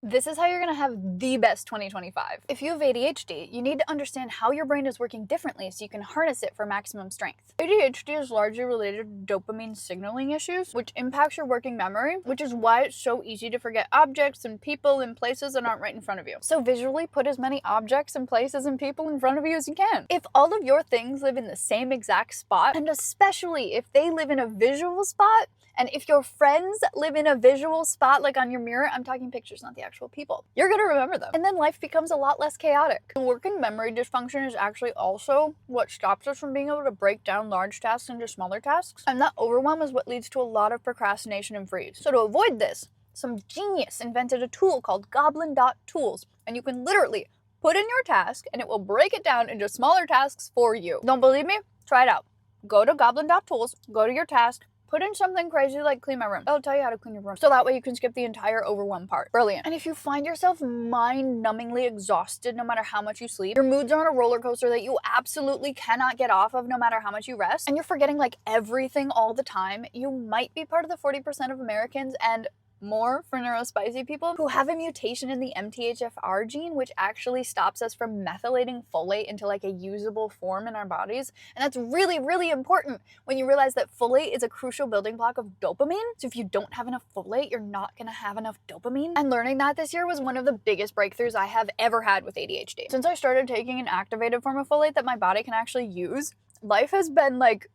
This is how you're gonna have the best 2025. If you have ADHD, you need to understand how your brain is working differently so you can harness it for maximum strength. ADHD is largely related to dopamine signaling issues, which impacts your working memory, which is why it's so easy to forget objects and people and places that aren't right in front of you. So visually put as many objects and places and people in front of you as you can. If all of your things live in the same exact spot, and especially if they live in a visual spot, and if your friends live in a visual spot, like on your mirror, I'm talking pictures, not the actual people, you're gonna remember them. And then life becomes a lot less chaotic. Working memory dysfunction is actually also what stops us from being able to break down large tasks into smaller tasks. And that overwhelm is what leads to a lot of procrastination and freeze. So to avoid this, some genius invented a tool called Goblin.tools, and you can literally put in your task and it will break it down into smaller tasks for you. Don't believe me? Try it out. Go to Goblin.tools, go to your task, put in something crazy like clean my room. It'll tell you how to clean your room. So that way you can skip the entire overwhelm part. Brilliant. And if you find yourself mind-numbingly exhausted no matter how much you sleep, your moods are on a roller coaster that you absolutely cannot get off of no matter how much you rest, and you're forgetting like everything all the time, you might be part of the 40% of Americans, and more for neurospicy people, who have a mutation in the MTHFR gene, which actually stops us from methylating folate into like a usable form in our bodies. And that's really, really important when you realize that folate is a crucial building block of dopamine. So if you don't have enough folate, you're not gonna have enough dopamine. And learning that this year was one of the biggest breakthroughs I have ever had with ADHD. Since I started taking an activated form of folate that my body can actually use, life has been like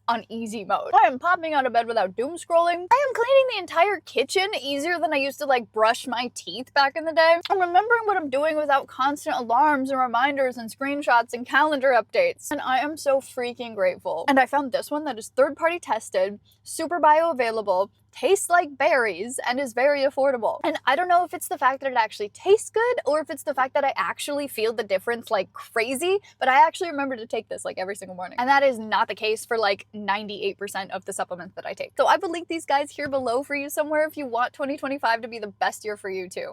on easy mode. I am popping out of bed without doom scrolling. I am cleaning the entire kitchen easier than I used to like brush my teeth back in the day. I'm remembering what I'm doing without constant alarms and reminders and screenshots and calendar updates. And I am so freaking grateful. And I found this one that is third-party tested, super bioavailable, tastes like berries, and is very affordable. And I don't know if it's the fact that it actually tastes good or if it's the fact that I actually feel the difference like crazy, but I actually remember to take this like every single morning. And that is not the case for like 98% of the supplements that I take. So I will link these guys here below for you somewhere if you want 2025 to be the best year for you too.